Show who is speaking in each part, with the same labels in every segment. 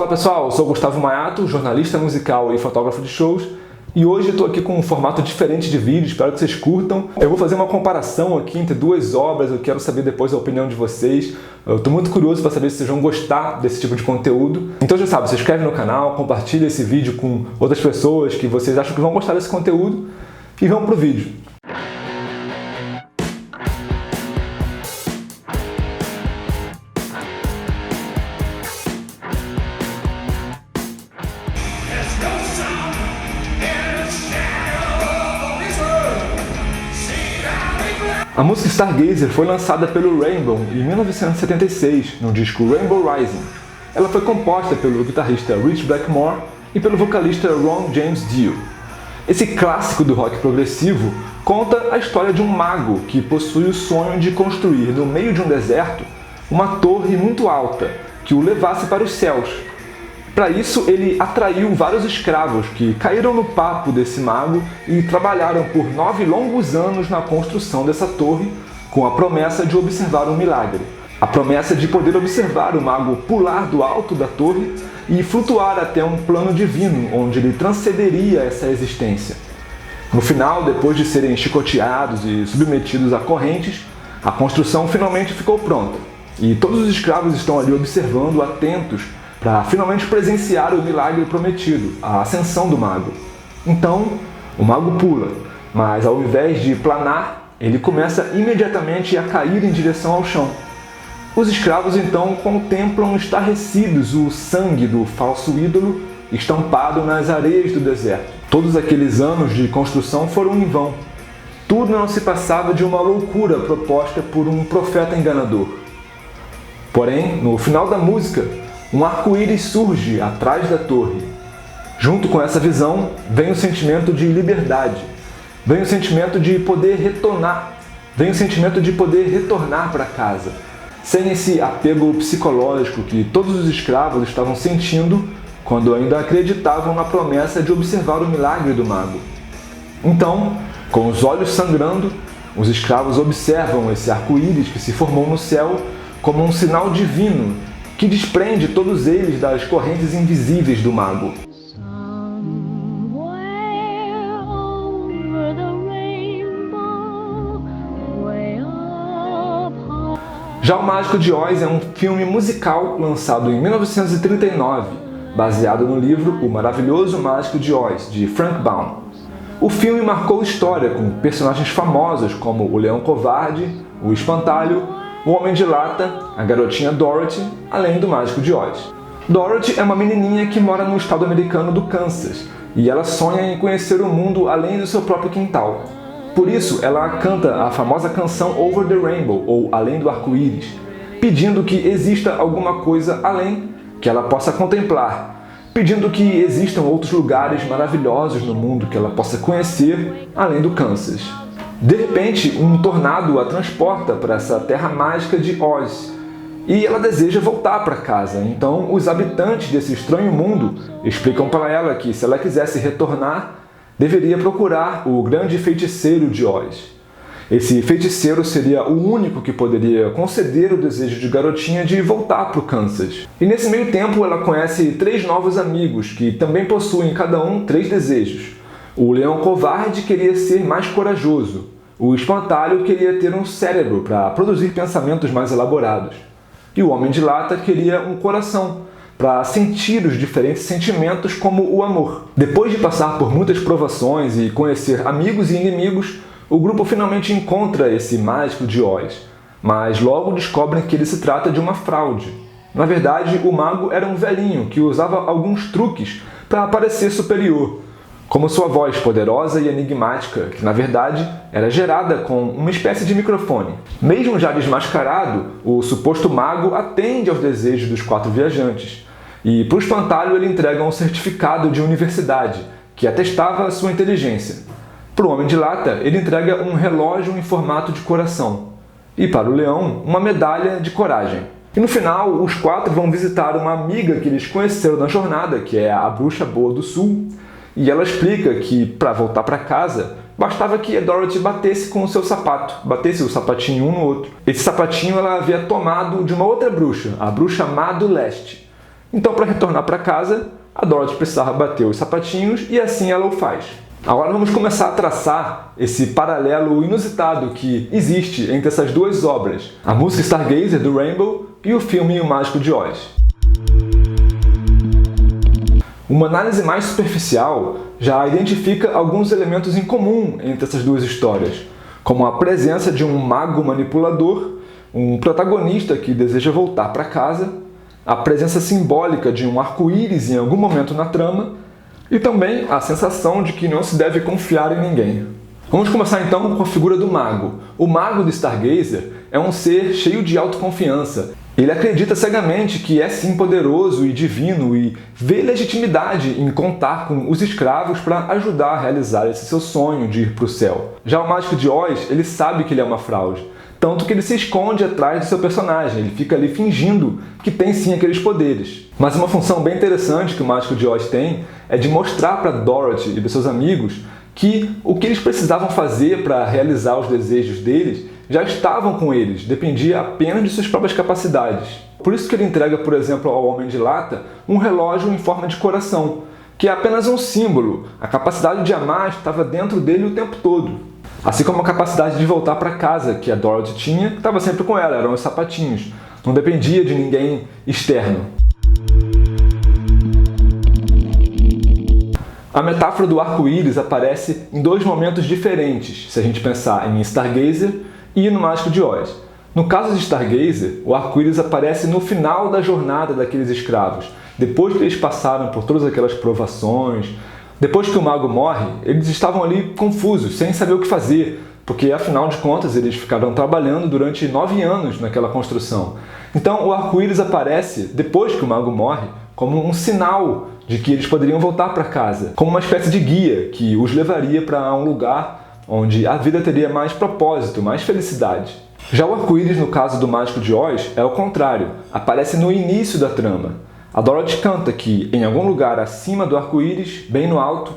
Speaker 1: Fala pessoal, eu sou Gustavo Maiato, jornalista musical e fotógrafo de shows, e hoje eu estou aqui com um formato diferente de vídeo, espero que vocês curtam. Eu vou fazer uma comparação aqui entre duas obras, eu quero saber depois a opinião de vocês. Eu estou muito curioso para saber se vocês vão gostar desse tipo de conteúdo. Então já sabe, se inscreve no canal, compartilha esse vídeo com outras pessoas que vocês acham que vão gostar desse conteúdo e vamos pro vídeo. A música Stargazer foi lançada pelo Rainbow em 1976, no disco Rainbow Rising. Ela foi composta pelo guitarrista Rich Blackmore e pelo vocalista Ron James Dio. Esse clássico do rock progressivo conta a história de um mago que possui o sonho de construir no meio de um deserto uma torre muito alta que o levasse para os céus. Para isso, ele atraiu vários escravos que caíram no papo desse mago e trabalharam por 9 longos anos na construção dessa torre, com a promessa de observar um milagre. A promessa de poder observar o mago pular do alto da torre e flutuar até um plano divino, onde ele transcenderia essa existência. No final, depois de serem chicoteados e submetidos a correntes, a construção finalmente ficou pronta. E todos os escravos estão ali observando, atentos, para finalmente presenciar o milagre prometido, a ascensão do mago. Então, o mago pula, mas ao invés de planar, ele começa imediatamente a cair em direção ao chão. Os escravos então contemplam estarrecidos o sangue do falso ídolo estampado nas areias do deserto. Todos aqueles anos de construção foram em vão. Tudo não se passava de uma loucura proposta por um profeta enganador. Porém, no final da música, um arco-íris surge atrás da torre. Junto com essa visão, vem o sentimento de liberdade, vem o sentimento de poder retornar, para casa, sem esse apego psicológico que todos os escravos estavam sentindo quando ainda acreditavam na promessa de observar o milagre do mago. Então, com os olhos sangrando, os escravos observam esse arco-íris que se formou no céu como um sinal divino que desprende todos eles das correntes invisíveis do mago. Já O Mágico de Oz é um filme musical lançado em 1939, baseado no livro O Maravilhoso Mágico de Oz, de Frank Baum. O filme marcou história com personagens famosos como o Leão Covarde, o Espantalho, o Homem de Lata, a garotinha Dorothy, além do Mágico de Oz. Dorothy é uma menininha que mora no estado americano do Kansas e ela sonha em conhecer o mundo além do seu próprio quintal. Por isso, ela canta a famosa canção Over the Rainbow, ou Além do Arco-Íris, pedindo que exista alguma coisa além que ela possa contemplar, pedindo que existam outros lugares maravilhosos no mundo que ela possa conhecer além do Kansas. De repente, um tornado a transporta para essa terra mágica de Oz e ela deseja voltar para casa. Então, os habitantes desse estranho mundo explicam para ela que, se ela quisesse retornar, deveria procurar o grande feiticeiro de Oz. Esse feiticeiro seria o único que poderia conceder o desejo de garotinha de voltar para o Kansas. E nesse meio tempo, ela conhece 3 novos amigos que também possuem cada um 3 desejos. O Leão Covarde queria ser mais corajoso. O Espantalho queria ter um cérebro para produzir pensamentos mais elaborados. E o Homem de Lata queria um coração para sentir os diferentes sentimentos como o amor. Depois de passar por muitas provações e conhecer amigos e inimigos, o grupo finalmente encontra esse mágico de Oz. Mas logo descobrem que ele se trata de uma fraude. Na verdade, o mago era um velhinho que usava alguns truques para parecer superior, como sua voz poderosa e enigmática, que na verdade era gerada com uma espécie de microfone. Mesmo já desmascarado, o suposto mago atende aos desejos dos 4 viajantes, e para o Espantalho ele entrega um certificado de universidade, que atestava sua inteligência. Para o Homem de Lata, ele entrega um relógio em formato de coração, e para o Leão, uma medalha de coragem. E no final, os 4 vão visitar uma amiga que eles conheceram na jornada, que é a Bruxa Boa do Sul, e ela explica que, para voltar para casa, bastava que a Dorothy batesse com o seu sapato, batesse o sapatinho um no outro. Esse sapatinho ela havia tomado de uma outra bruxa, a Bruxa Má do Leste. Então, para retornar para casa, a Dorothy precisava bater os sapatinhos e assim ela o faz. Agora vamos começar a traçar esse paralelo inusitado que existe entre essas duas obras, a música Stargazer, do Rainbow, e o filme O Mágico de Oz. Uma análise mais superficial já identifica alguns elementos em comum entre essas duas histórias, como a presença de um mago manipulador, um protagonista que deseja voltar para casa, a presença simbólica de um arco-íris em algum momento na trama e também a sensação de que não se deve confiar em ninguém. Vamos começar então com a figura do mago. O mago do Stargazer é um ser cheio de autoconfiança. Ele acredita cegamente que é sim poderoso e divino e vê legitimidade em contar com os escravos para ajudar a realizar esse seu sonho de ir para o céu. Já o Mágico de Oz, ele sabe que ele é uma fraude, tanto que ele se esconde atrás do seu personagem, ele fica ali fingindo que tem sim aqueles poderes. Mas uma função bem interessante que o Mágico de Oz tem é de mostrar para Dorothy e para seus amigos que o que eles precisavam fazer para realizar os desejos deles já estavam com eles, dependia apenas de suas próprias capacidades. Por isso que ele entrega, por exemplo, ao Homem de Lata um relógio em forma de coração, que é apenas um símbolo. A capacidade de amar estava dentro dele o tempo todo. Assim como a capacidade de voltar para casa, que a Dorothy tinha, que estava sempre com ela, eram os sapatinhos. Não dependia de ninguém externo. A metáfora do arco-íris aparece em dois momentos diferentes, se a gente pensar em Stargazer e no Mágico de Oz. No caso de Stargazer, o arco-íris aparece no final da jornada daqueles escravos. Depois que eles passaram por todas aquelas provações, depois que o mago morre, eles estavam ali confusos, sem saber o que fazer, porque afinal de contas eles ficaram trabalhando durante 9 anos naquela construção. Então o arco-íris aparece, depois que o mago morre, como um sinal de que eles poderiam voltar para casa, como uma espécie de guia que os levaria para um lugar onde a vida teria mais propósito, mais felicidade. Já o arco-íris, no caso do Mágico de Oz, é o contrário, aparece no início da trama. A Dorothy canta que, em algum lugar acima do arco-íris, bem no alto,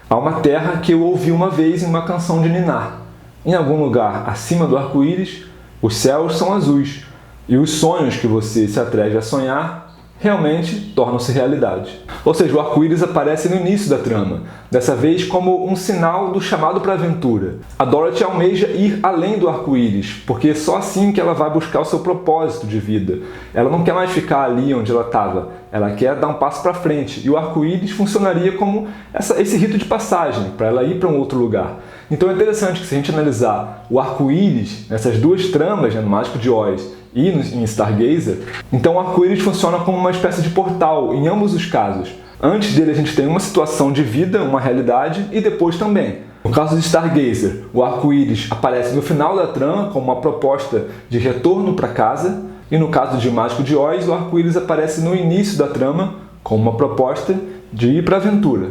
Speaker 1: há uma terra que eu ouvi uma vez em uma canção de ninar. Em algum lugar acima do arco-íris, os céus são azuis, e os sonhos que você se atreve a sonhar realmente tornam-se realidade. Ou seja, o arco-íris aparece no início da trama, dessa vez como um sinal do chamado para a aventura. A Dorothy almeja ir além do arco-íris, porque é só assim que ela vai buscar o seu propósito de vida. Ela não quer mais ficar ali onde ela estava, ela quer dar um passo para frente, e o arco-íris funcionaria como esse rito de passagem, para ela ir para um outro lugar. Então é interessante que se a gente analisar o arco-íris nessas duas tramas, no Mágico de Oz e em Stargazer, então o arco-íris funciona como uma espécie de portal em ambos os casos. Antes dele a gente tem uma situação de vida, uma realidade, e depois também. No caso de Stargazer, o arco-íris aparece no final da trama como uma proposta de retorno para casa, e no caso de Mágico de Oz, o arco-íris aparece no início da trama como uma proposta de ir para a aventura.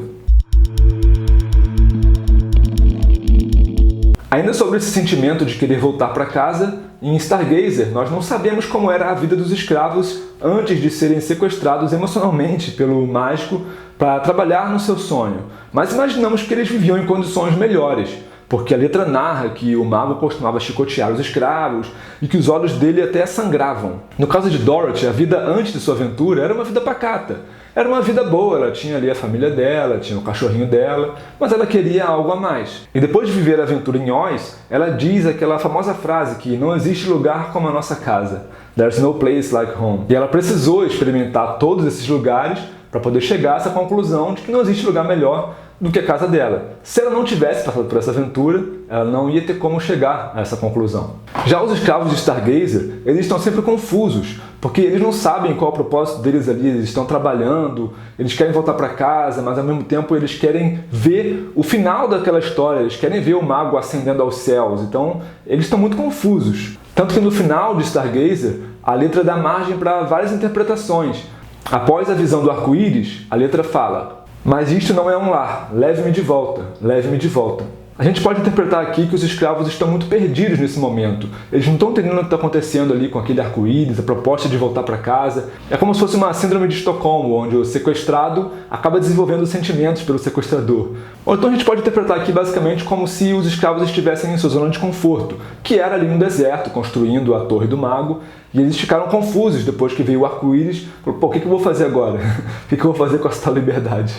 Speaker 1: Ainda sobre esse sentimento de querer voltar para casa, em Stargazer nós não sabemos como era a vida dos escravos antes de serem sequestrados emocionalmente pelo mágico para trabalhar no seu sonho, mas imaginamos que eles viviam em condições melhores, porque a letra narra que o mago costumava chicotear os escravos e que os olhos dele até sangravam. No caso de Dorothy, a vida antes de sua aventura era uma vida pacata. Era uma vida boa, ela tinha ali a família dela, tinha o cachorrinho dela, mas ela queria algo a mais. E depois de viver a aventura em Oz, ela diz aquela famosa frase que não existe lugar como a nossa casa. There's no place like home. E ela precisou experimentar todos esses lugares para poder chegar a essa conclusão de que não existe lugar melhor do que a casa dela. Se ela não tivesse passado por essa aventura, ela não ia ter como chegar a essa conclusão. Já os escravos de Stargazer, eles estão sempre confusos, porque eles não sabem qual é o propósito deles ali, eles estão trabalhando, eles querem voltar para casa, mas ao mesmo tempo eles querem ver o final daquela história, eles querem ver o mago ascendendo aos céus, então eles estão muito confusos. Tanto que no final de Stargazer, a letra dá margem para várias interpretações. Após a visão do arco-íris, a letra fala: mas isto não é um lar, leve-me de volta, leve-me de volta. A gente pode interpretar aqui que os escravos estão muito perdidos nesse momento. Eles não estão entendendo o que está acontecendo ali com aquele arco-íris, a proposta de voltar para casa. É como se fosse uma síndrome de Estocolmo, onde o sequestrado acaba desenvolvendo sentimentos pelo sequestrador. Ou então a gente pode interpretar aqui basicamente como se os escravos estivessem em sua zona de conforto, que era ali no deserto, construindo a Torre do Mago, e eles ficaram confusos depois que veio o arco-íris. Pô, o que eu vou fazer agora? O que eu vou fazer com essa tal liberdade?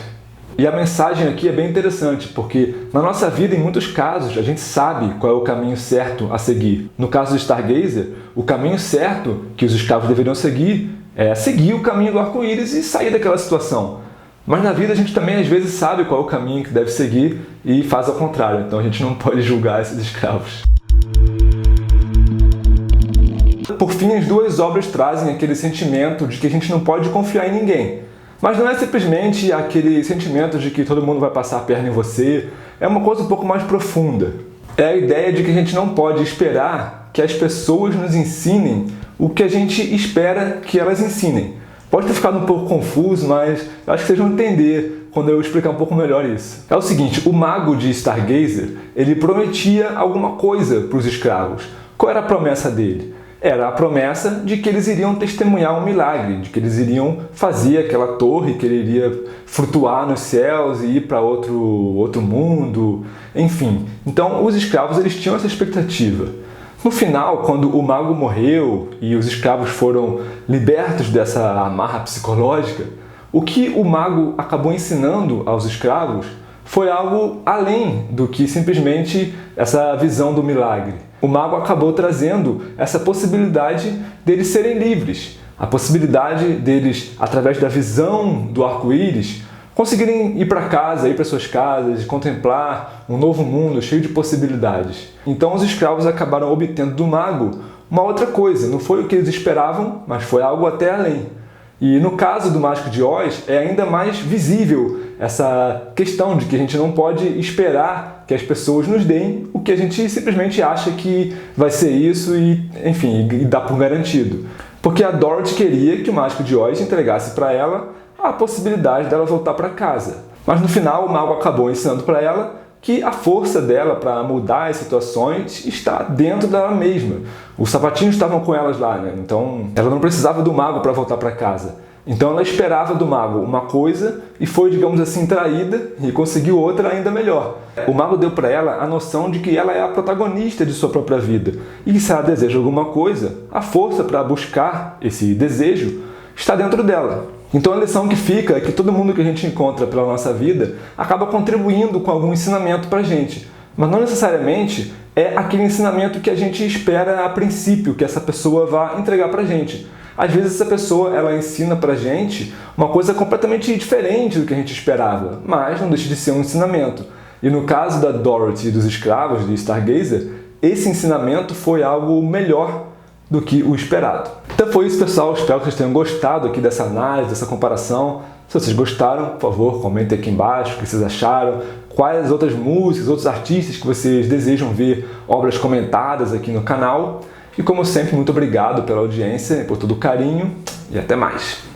Speaker 1: E a mensagem aqui é bem interessante, porque na nossa vida, em muitos casos, a gente sabe qual é o caminho certo a seguir. No caso do Stargazer, o caminho certo que os escravos deveriam seguir é seguir o caminho do arco-íris e sair daquela situação. Mas na vida a gente também às vezes sabe qual é o caminho que deve seguir e faz ao contrário, então a gente não pode julgar esses escravos. Por fim, as duas obras trazem aquele sentimento de que a gente não pode confiar em ninguém. Mas não é simplesmente aquele sentimento de que todo mundo vai passar a perna em você, é uma coisa um pouco mais profunda. É a ideia de que a gente não pode esperar que as pessoas nos ensinem o que a gente espera que elas ensinem. Pode ter ficado um pouco confuso, mas eu acho que vocês vão entender quando eu explicar um pouco melhor isso. É o seguinte, o mago de Stargazer, ele prometia alguma coisa para os escravos. Qual era a promessa dele? Era a promessa de que eles iriam testemunhar um milagre, de que eles iriam fazer aquela torre, que ele iria flutuar nos céus e ir para outro mundo, enfim. Então, os escravos eles tinham essa expectativa. No final, quando o mago morreu e os escravos foram libertos dessa amarra psicológica, o que o mago acabou ensinando aos escravos foi algo além do que simplesmente essa visão do milagre. O mago acabou trazendo essa possibilidade deles serem livres, a possibilidade deles, através da visão do arco-íris, conseguirem ir para casa, ir para suas casas, contemplar um novo mundo cheio de possibilidades. Então os escravos acabaram obtendo do mago uma outra coisa, não foi o que eles esperavam, mas foi algo até além. E no caso do Mágico de Oz, é ainda mais visível essa questão de que a gente não pode esperar que as pessoas nos deem o que a gente simplesmente acha que vai ser isso e, enfim, e dá por garantido. Porque a Dorothy queria que o Mágico de Oz entregasse para ela a possibilidade dela voltar para casa. Mas no final o mago acabou ensinando para ela que a força dela para mudar as situações está dentro dela mesma. Os sapatinhos estavam com elas lá, né? Então ela não precisava do mago para voltar para casa. Então ela esperava do mago uma coisa e foi, digamos assim, traída e conseguiu outra ainda melhor. O mago deu para ela a noção de que ela é a protagonista de sua própria vida. E se ela deseja alguma coisa, a força para buscar esse desejo está dentro dela. Então a lição que fica é que todo mundo que a gente encontra pela nossa vida acaba contribuindo com algum ensinamento para a gente. Mas não necessariamente é aquele ensinamento que a gente espera a princípio que essa pessoa vá entregar para a gente. Às vezes essa pessoa ela ensina pra gente uma coisa completamente diferente do que a gente esperava, mas não deixa de ser um ensinamento. E no caso da Dorothy e dos escravos de Stargazer, esse ensinamento foi algo melhor do que o esperado. Então foi isso, pessoal. Espero que vocês tenham gostado aqui dessa análise, dessa comparação. Se vocês gostaram, por favor, comentem aqui embaixo o que vocês acharam, quais outras músicas, outros artistas que vocês desejam ver obras comentadas aqui no canal. E como sempre, muito obrigado pela audiência, por todo o carinho e até mais!